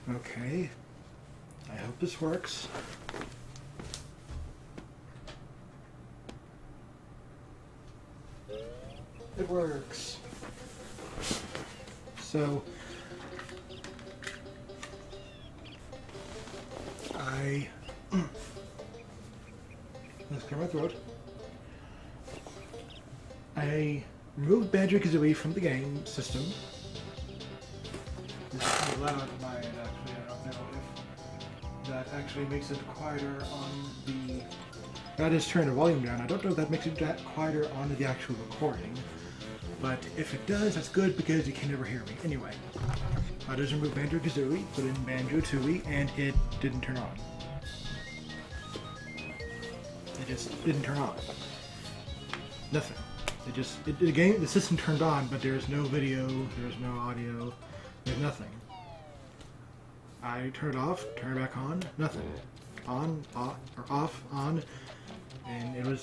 Okay. I hope this works. It works. So, let's clear my throat. I removed Banjo-Kazooie from the game system. This is kind of loud at my end, actually. I don't know if that actually makes it quieter on the... I just turned the volume down. I don't know if that makes it that quieter on the actual recording. But if it does, that's good because you can never hear me. Anyway, I just removed Banjo-Kazooie, put in Banjo-Tooie, and it didn't turn on. It just didn't turn on. Nothing. The system turned on, but there's no video, there's no audio, there's nothing. I turned it off, turned it back on, nothing. On, off, or off, on, and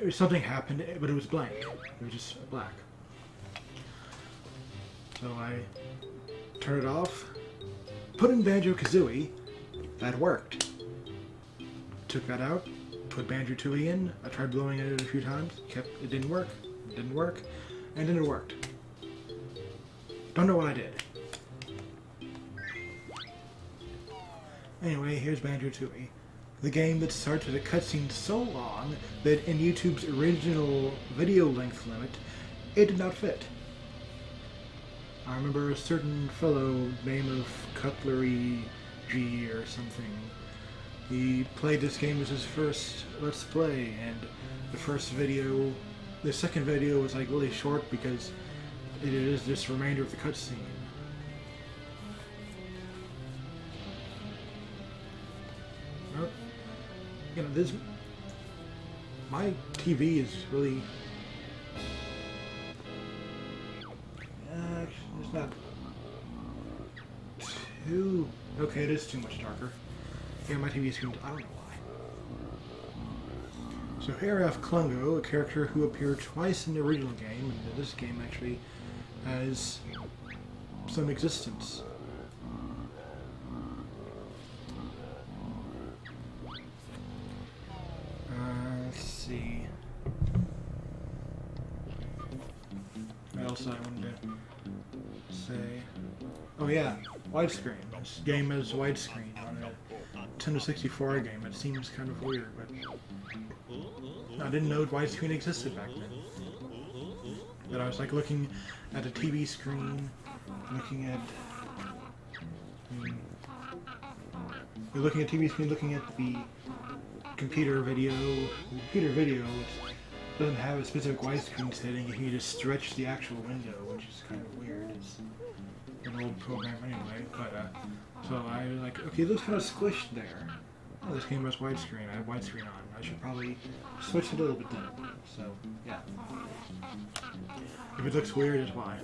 something happened, but it was blank. It was just black. So I turned it off, put in Banjo-Kazooie, that worked. Took that out, put Banjo-Tooie in, I tried blowing it a few times, it didn't work, and then it worked. Don't know what I did. Anyway, here's Banjo-Tooie. The game that starts with a cutscene so long that in YouTube's original video length limit, it did not fit. I remember a certain fellow, name of Cutlery G or something. He played this game as his first Let's Play, and the second video was like really short because it is this remainder of the cutscene. You know, my TV is really, it's not too, okay, it is too much darker. Yeah, my TV is too, I don't know why. So here I have Klungo, a character who appeared twice in the original game, and this game actually has some existence. Let's see. What else I wanted to say? Oh yeah, widescreen. This game is widescreen on a Nintendo 64 game. It seems kind of weird, but I didn't know widescreen existed back then. But I was like looking at a TV screen, looking at... You're looking at TV screen, looking at the computer video. The computer video doesn't have a specific widescreen setting. You can just stretch the actual window, which is kind of weird. It's an old program anyway. But so I was like, okay, it looks kind of squished there. Oh, this game has widescreen. I have widescreen on. I should probably switch it a little bit then. So yeah. If it looks weird, it's why.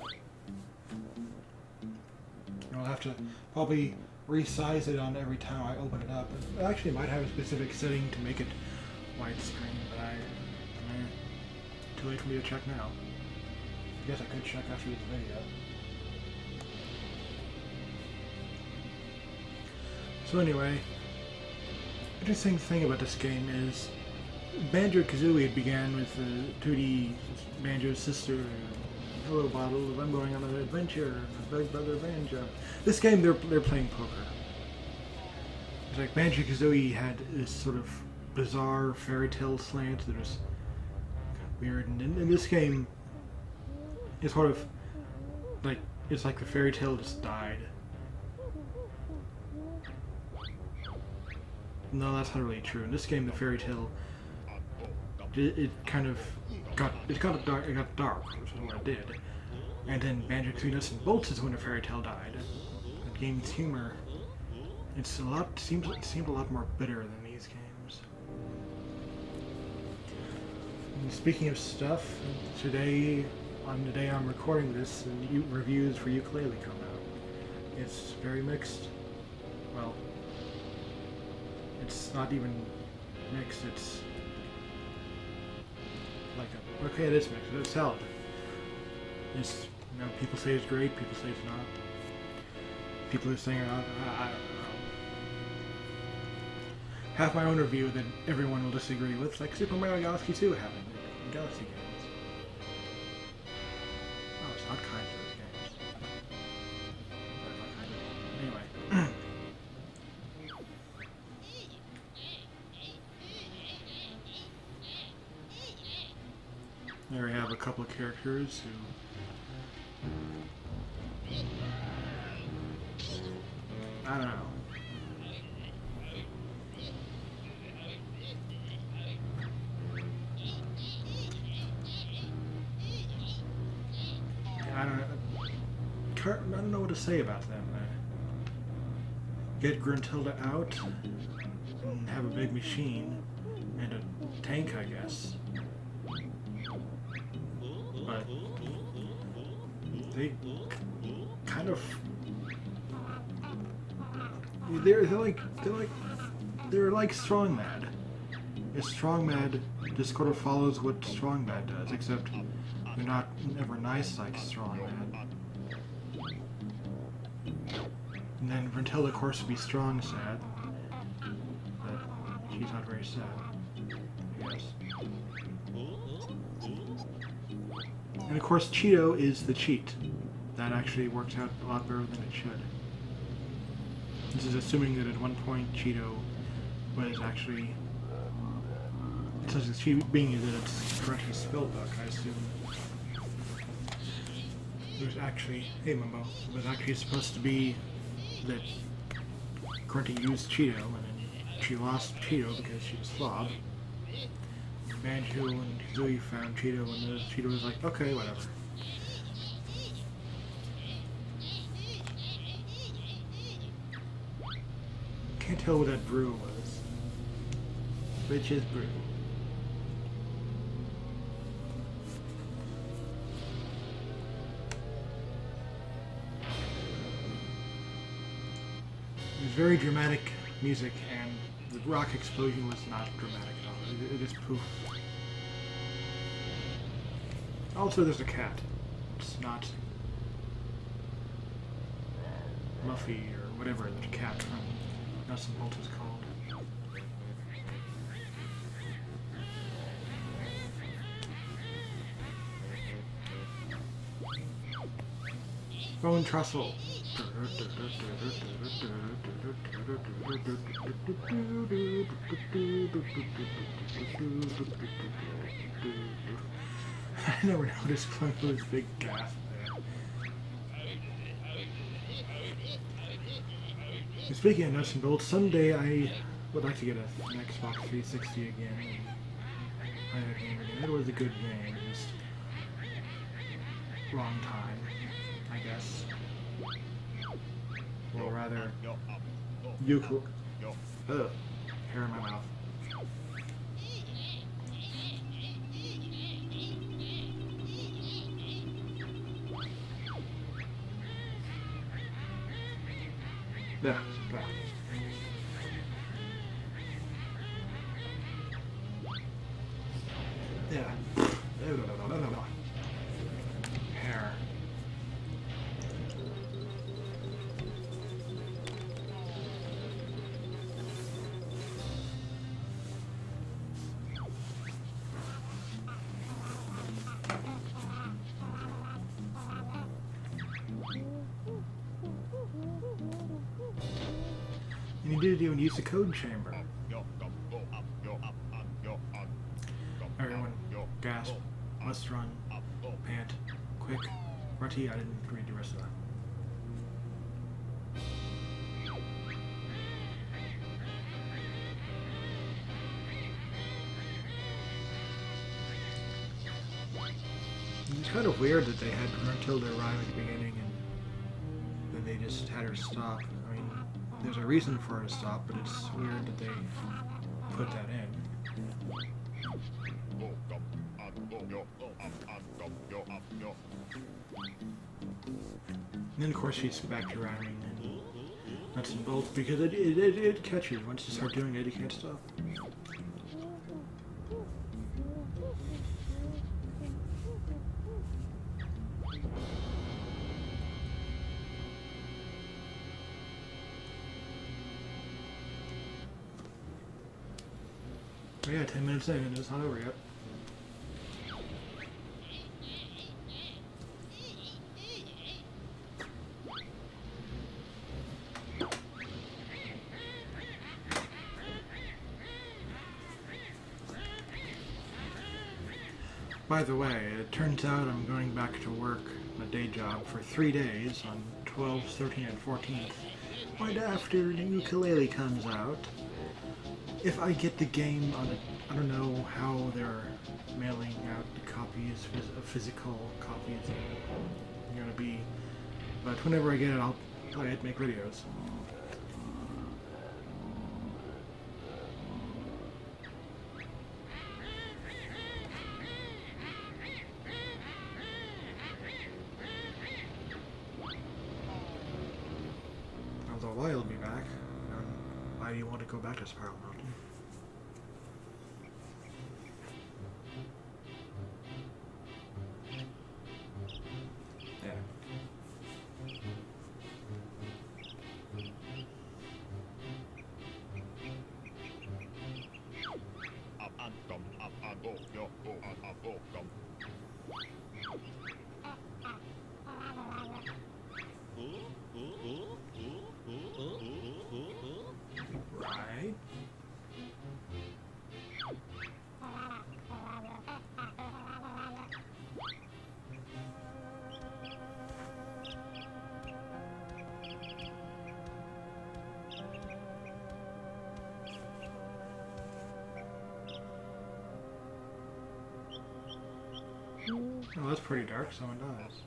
I'll have to probably resize it on every time I open it up. It actually might have a specific setting to make it widescreen, but too late for me to check now. I guess I could check after this video. So anyway, interesting thing about this game is Banjo-Kazooie began with 2D Banjo's sister. Hello, Bottle. I'm going on an adventure with Big Brother Banjo. This game, they're playing poker. It's like Banjo-Kazooie had this sort of bizarre fairy tale slant that was weird, and in this game, it's sort of like it's like the fairy tale just died. No, that's not really true. In this game, the fairy tale it got dark, which is what it did. And then Banjo-Tooie Nuts and Bolts is when the fairy tale died. The game's humor, seemed a lot more bitter than these games. And speaking of stuff, today, on the day I'm recording this, reviews for Yooka-Laylee come out. It's very mixed. Well, it's not even mixed. It's like okay, it is mixed. It's salad. It's, people say it's great, people say it's not. people are saying, I don't know. Have my own review that everyone will disagree with, like Super Mario Galaxy 2 happened in Galaxy games. Oh, it's not kind of those games. Anyway. There we have a couple of characters who... I don't know. I don't know what to say about them. Get Gruntilda out and have a big machine and a tank, I guess. But they kind of they're like Strong Mad. Strong Mad just sort of follows what Strong Mad does, except they're not ever nice like Strong Mad. And then Gruntilda, of course, would be strong sad, but she's not very sad, I guess. And of course, Cheeto is the cheat. That actually works out a lot better than it should. This is assuming that at one point Cheeto was actually, such as being that it's correctly spelled duck, I assume. It was actually, hey Mumbo, it was actually supposed to be that Grunty used Cheeto, and then she lost Cheeto because she was Slob. Banjo and Kazooie found Cheeto, and Cheeto was like, okay, whatever. Can't tell what that brew was. Which is brew. It was very dramatic music, and the rock explosion was not dramatic at all. It just poof. Also, there's a cat. It's not Muffy or whatever the cat from Nuts and Bolts is called. Bone Trussel. I never noticed Clunk's big gaff there. And speaking of Nuts and Bolts, someday I would like to get an Xbox 360 again. It was a good game, just wrong time, I guess. Or rather, Yooka. Ugh, hair in my mouth. Yeah, yeah. Yeah. No. Hair. You need to do and use the code chamber. Everyone, gasp, must run, pant, quick, Rutty, I didn't read the rest of that. It's kind of weird that they had Gruntilda arrive at the beginning and then they just had her stop. I mean, there's a reason for her to stop, but it's weird that they put that in. And then, of course, she's back to rhyming and Nuts and Bolts because it catches. Once you start doing it, you can't stop. Oh yeah, 10 minutes in and it's not over yet. By the way, it turns out I'm going back to work on a day job for 3 days on 12th, 13th, and 14th, right after the Yooka-Laylee comes out. If I get the game on I don't know how they're mailing out the copies, physical copies are going to be, but whenever I get it, I'll play it, make videos. Although I'll be back. Why do you want to go back to Spiral Mountain? Yeah. Right. Oh, that's pretty dark. Someone dies.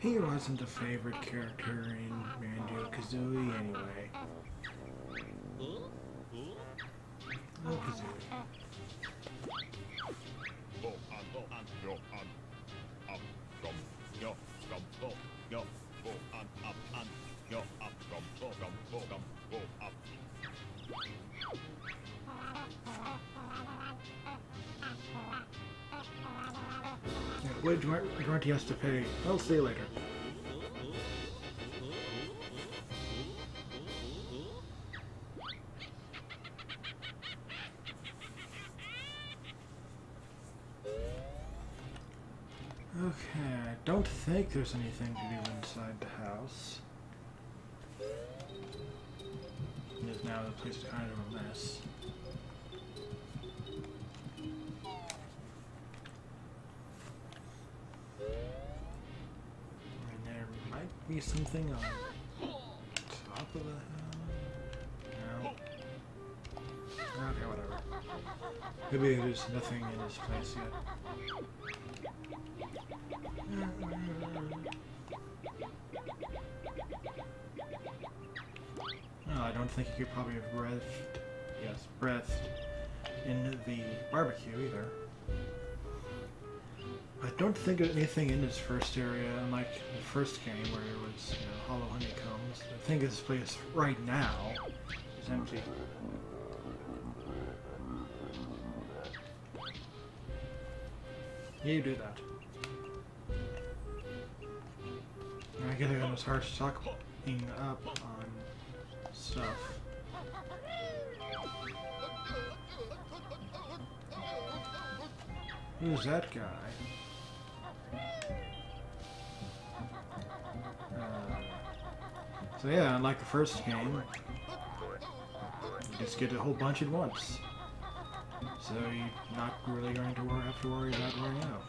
He wasn't a favorite character in Banjo-Kazooie anyway. Oh, Kazooie. Yeah, what warranty has to pay? I'll see you later. Okay, I don't think there's anything to do inside the house. Because now the place is kind of a mess. And there might be something on top of the house. No. Okay, whatever. Maybe there's nothing in this place yet. Oh, I don't think you could probably have breathed in the barbecue either. I don't think there's anything in this first area, unlike the first game where there was, hollow honeycombs. I think this place right now is empty. You do that. I guess I'm gonna start stocking up on stuff. Who's that guy? So yeah, unlike the first game, you just get a whole bunch at once. So you're not really going to have to worry about running out.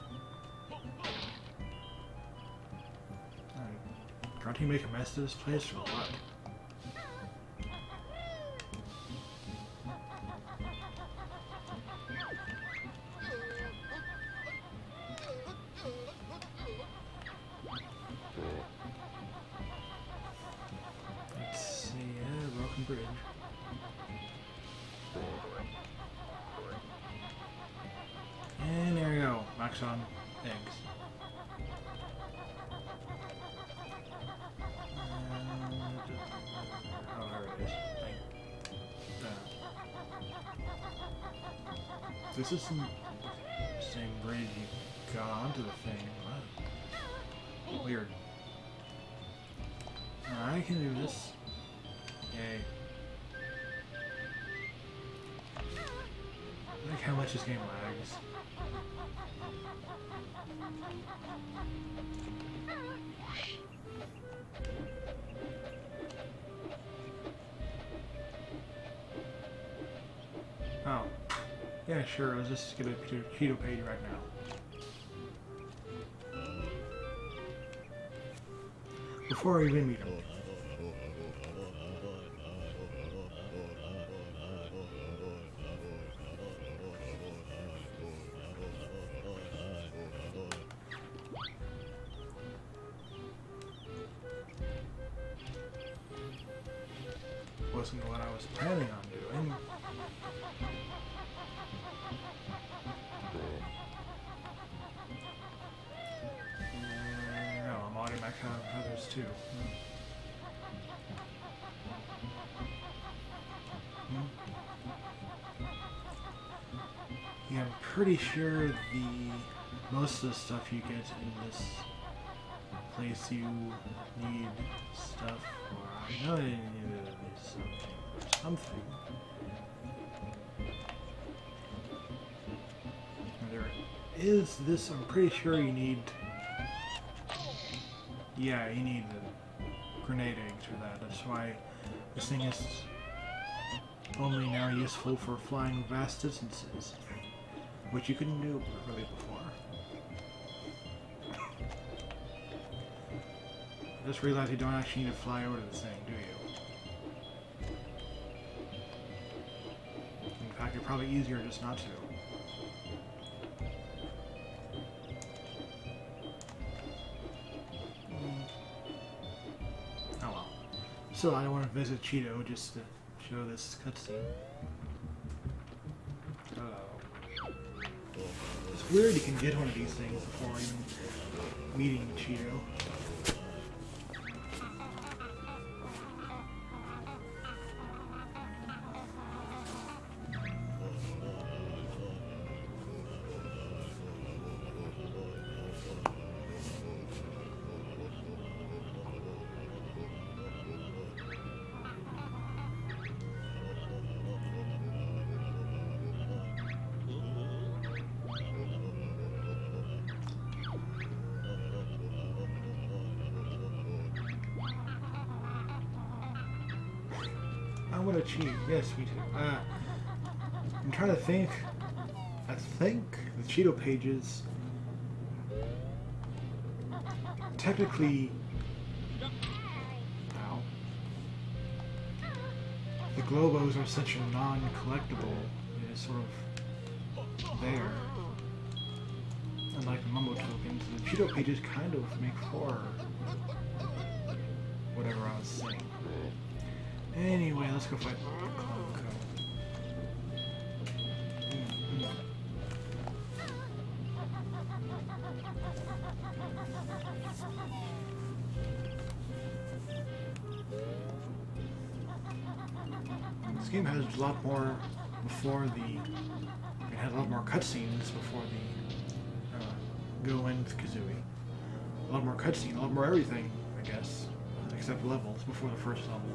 Can't you make a mess of this place or what? Let's see, broken bridge. And there we go, max on eggs. Oh, there it is. This is some same bridge. got onto the thing. Wow. Weird. I can do this. Yay. Look how much this game lags. Oh. Yeah, sure, let's just get a Cheeto page right now. Before I even meet him. Wasn't what I was planning on doing. No, I'm already back on others too. Yeah, I'm pretty sure most of the stuff you get in this place you need stuff for. I know you need something. There is this, I'm pretty sure you need, yeah, you need the grenade eggs for that. That's why this thing is only now useful for flying vast distances, which you couldn't do really before. I just realized you don't actually need to fly over to this thing, do you? In fact, it's probably easier just not to. Oh well. So I want to visit Cheeto just to show this cutscene. It's weird you can get one of these things before even meeting Cheeto. I want to cheat. Yes, me too. I'm trying to think. I think the Cheeto pages technically. Ow. The Globos are such a non-collectible. They're sort of there. Unlike the Mumbo tokens, the Cheeto pages kind of make for whatever I was saying. Anyway, let's go fight Clonco. This game has a lot more before it had a lot more cutscenes before the go in with Kazooie. A lot more cutscene, a lot more everything, I guess, except levels before the first level.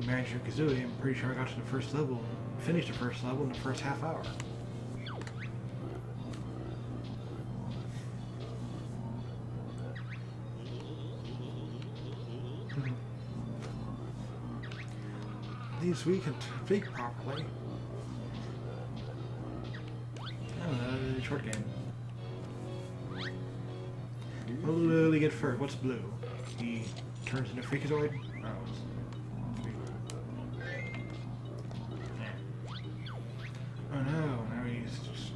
Banjo-Tooie, I'm pretty sure I got to the first level and finished the first level in the first half hour. At least we can speak properly. Oh, short game. What will Lily get first? What's blue? He turns into Freakazoid? Oh. Oh no, now he's just...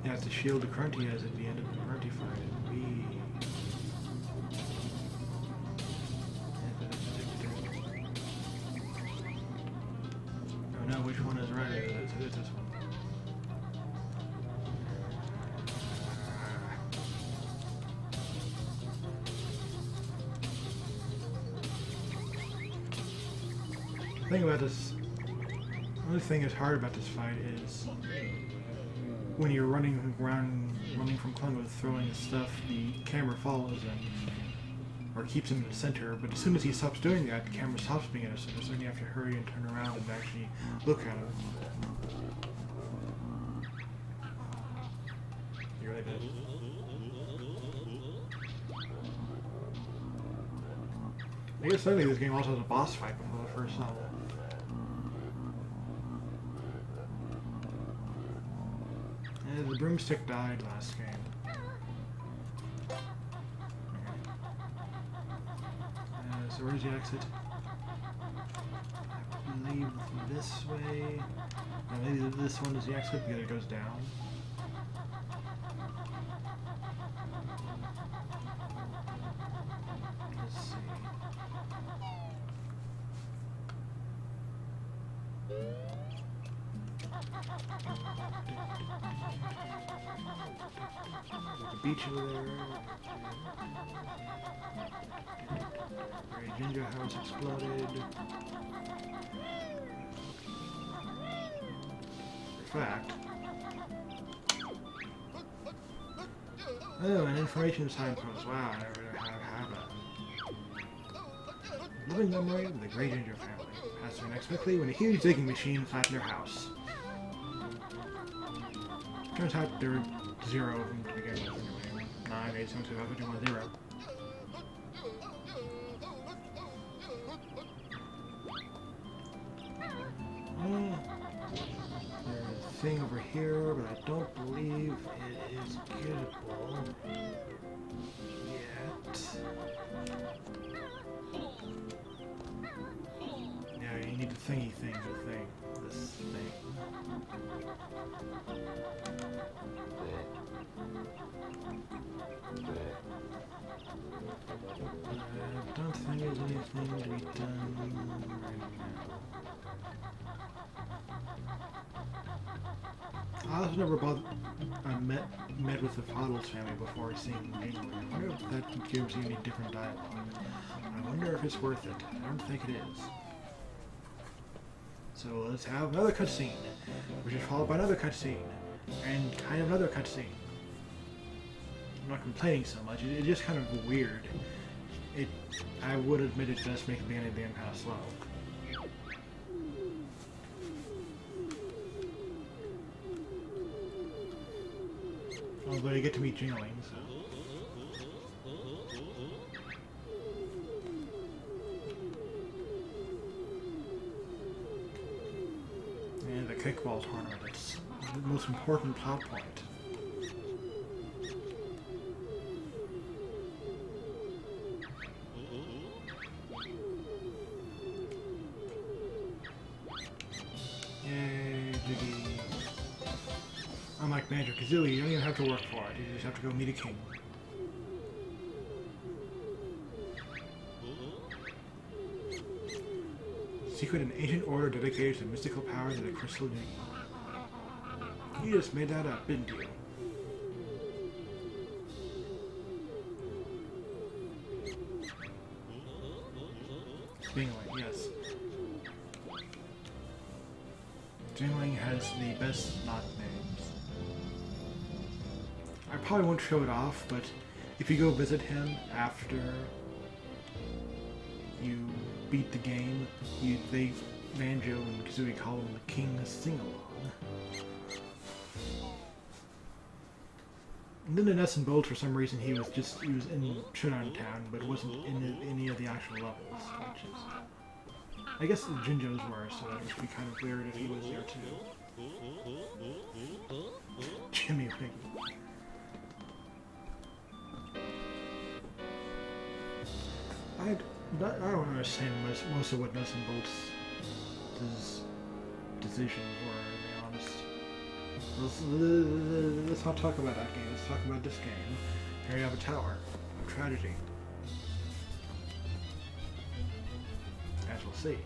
He has to shield the grunt he has at the end of the grunty fight. Oh no, which one is right? It's this one. The thing about this... The only thing that's hard about this fight is when you're running around, running from Klungos, throwing stuff, the camera follows him, or keeps him in the center, but as soon as he stops doing that, the camera stops being in the center, so then you have to hurry and turn around and actually look at him. You really did. I guess suddenly this game also has a boss fight before the first level. And the broomstick died last game. So where's the exit? I believe this way. Maybe this one is the exit because it goes down. Let's see. The beach over there. Great Ginger House exploded. For fact. Oh, an information signpost. Wow, I never have that. Living memory of the Grey Ginger family. Passed unexpectedly when a huge digging machine flattened their house. Turns out there were 0 of them to begin with. Anyway. 9, 8, 7, 2, 5, 51, 0. There's a thing over here, but I don't believe it is gettable yet. Yeah, you need the thingy thing to thing. This thing. I don't think there's anything to be done right now. I also never met with the Poddles family before seeing Jingling. I wonder if that gives you any different dialogue. I wonder if it's worth it. I don't think it is. So let's have another cutscene, which is followed by another cutscene, and kind of another cutscene. I'm not complaining so much. It's just kind of weird. I would admit it does make the beginning of the game kind of slow. Although you get to meet Jingling, so. And the kickball tournament, it's the most important plot point. Yay, Jiggy. Unlike Banjo-Kazooie, you don't even have to work for it, you just have to go meet a king. Secret and ancient order dedicated to the mystical powers of the Crystal Jiggy. You just made that up, didn't you? Jingling, yes. Jingling has the best not names. I probably won't show it off, but if you go visit him after you beat the game, Banjo and Kazooie call him the King's Sing-Along. And then in Nuts and Bolts, for some reason, he was in Showdown Town, but wasn't in any of the actual levels, which is... I guess the Jinjos were, so that would be kind of weird if he was there too. Jimmy Wiggy. I don't understand most of what Nuts and Bolts' decisions were, to be honest. Let's not talk about that game, let's talk about this game. Here you have a tower of tragedy. As we'll see.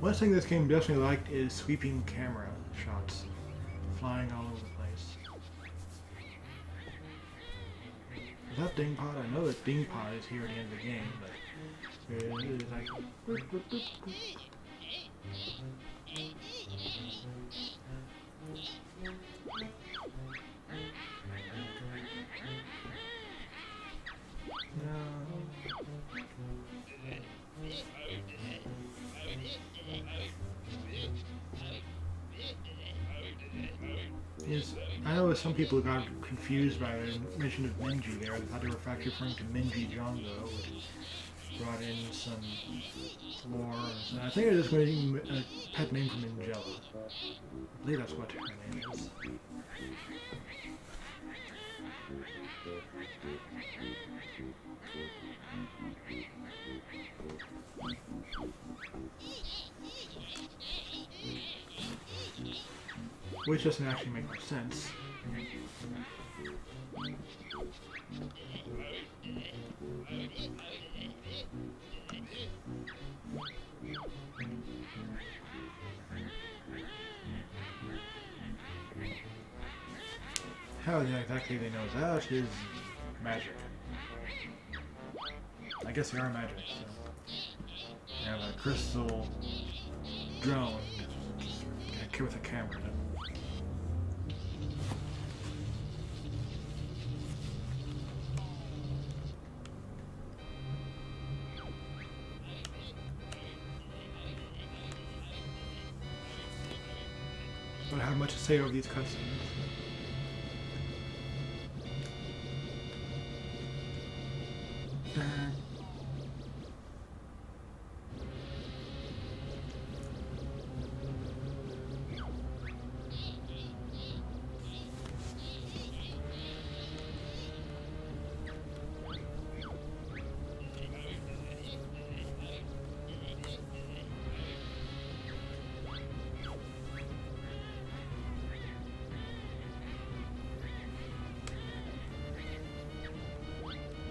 One thing this game definitely liked is sweeping camera shots, flying all over the place. Is that Ding Pod? I know that Ding Pod is here at the end of the game, but it is like... Yes, I know some people got confused by the mention of Minji there. They thought they were referring to Minji Jongo, which brought in some lore. And I think it is going to a pet name from Angela. I believe that's what her name is. Which doesn't actually make much sense. How exactly they know that is magic. I guess they are magic, so. You have a crystal drone with a camera. Don't have much to say over these cutscenes.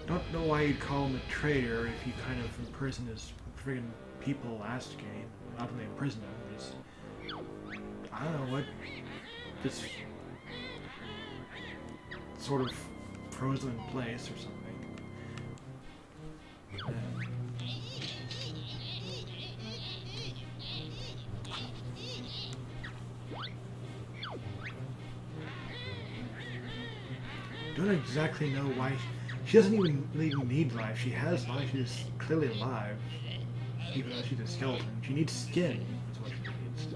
Don't know why you'd call him a traitor if you kind of imprisoned his friggin' people last game. Not only imprisoned him, just... I don't know what... Just... sort of frozen in place or something. Don't exactly know why... She doesn't even really need life. She has life. She's clearly alive. Even though she's a skeleton. She needs skin. That's what she needs.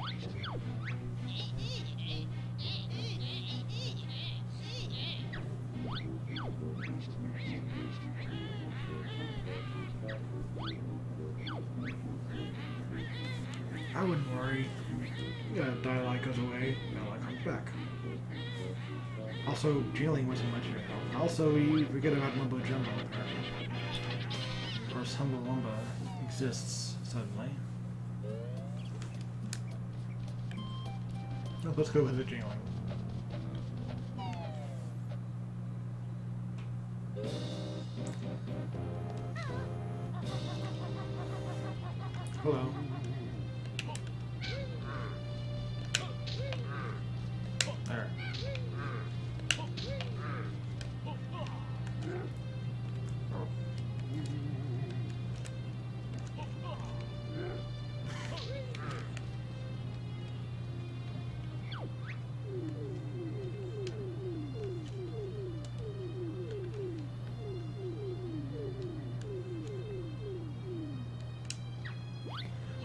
I wouldn't worry. Dialogue goes away. Dialogue comes back. Also, Jailing wasn't much of a help. Also, we forget about Mumbo Jumbo, apparently. Of course, Humba Wumba exists suddenly. Oh, let's go with the Jailing. Hello. There.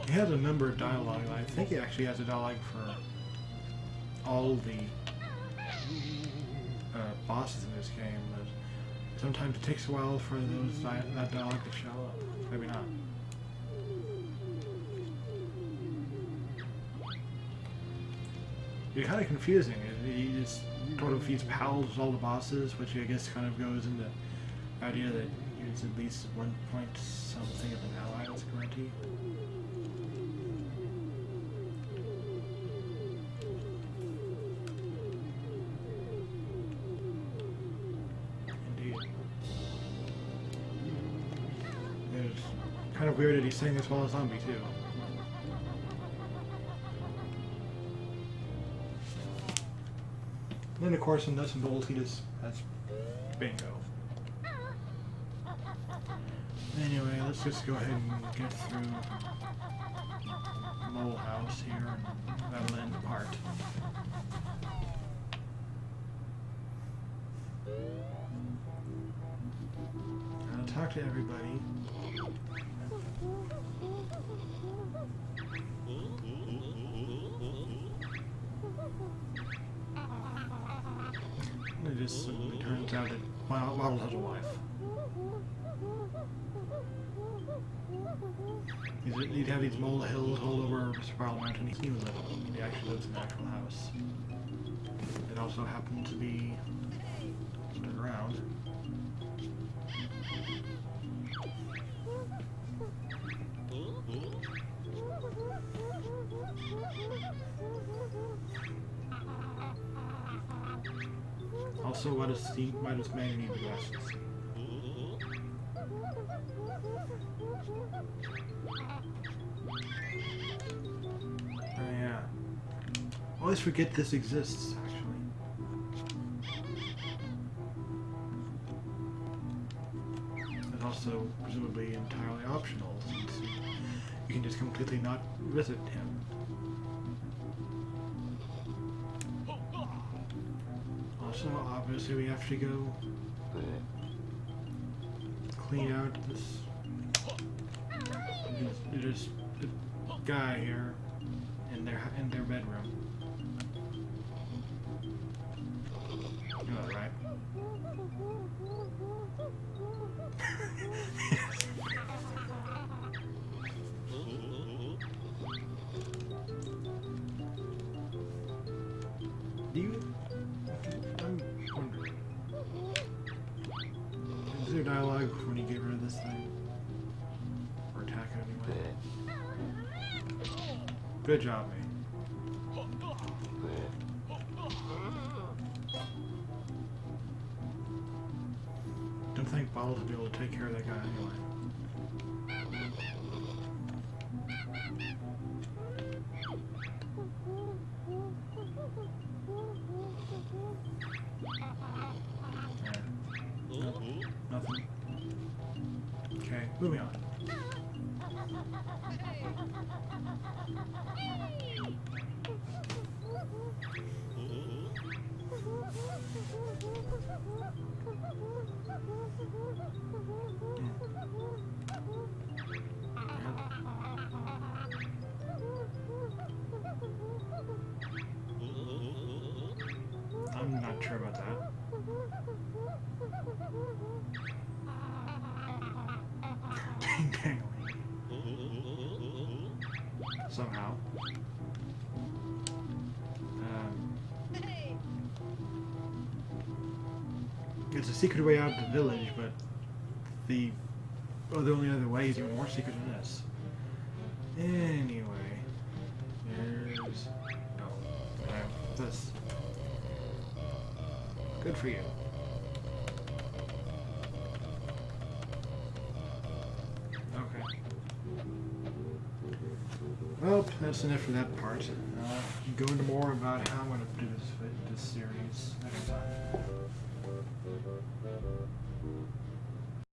He has a number of dialogue. I think he actually has a dialogue for all the bosses in this game, but sometimes it takes a while for that dialogue to show up. Maybe not. It's kind of confusing. He just sort of he's pals with all the bosses, which I guess kind of goes into the idea that he's at least 1 point something of an ally as a guarantee. Kind of weird that he's saying this while a zombie too. And then of course in nuts and bolts he just has bingo. Anyway, let's just go ahead and get through Mole House here and that'll end the part. I'll talk to everybody. It just turns out that Waddle has a wife. He'd have these molehills all over Spiral Mountain. He knew that he actually lives in an actual house. It also happened to be underground. Also, why does Maggie need glasses? Oh yeah. I always forget this exists, actually. It's also presumably entirely optional, since you can just completely not visit him. Also, obviously, we have to go clean out this. There's a guy here in their bedroom. You know that, right? Do you? I'm wondering. Is there dialogue when you get rid of this thing? Or attack it anyway? Good job, mate. Don't think Ball will be able to take care of that guy anyway. Nothing. Okay, moving on. I'm not sure about that. Dang. Somehow. It's a secret way out of the village, but the only other way is even more secret than this. Anyway, there's this. Good for you. Okay. Well, that's enough for that part. Go into more about how I'm going to do this series next time.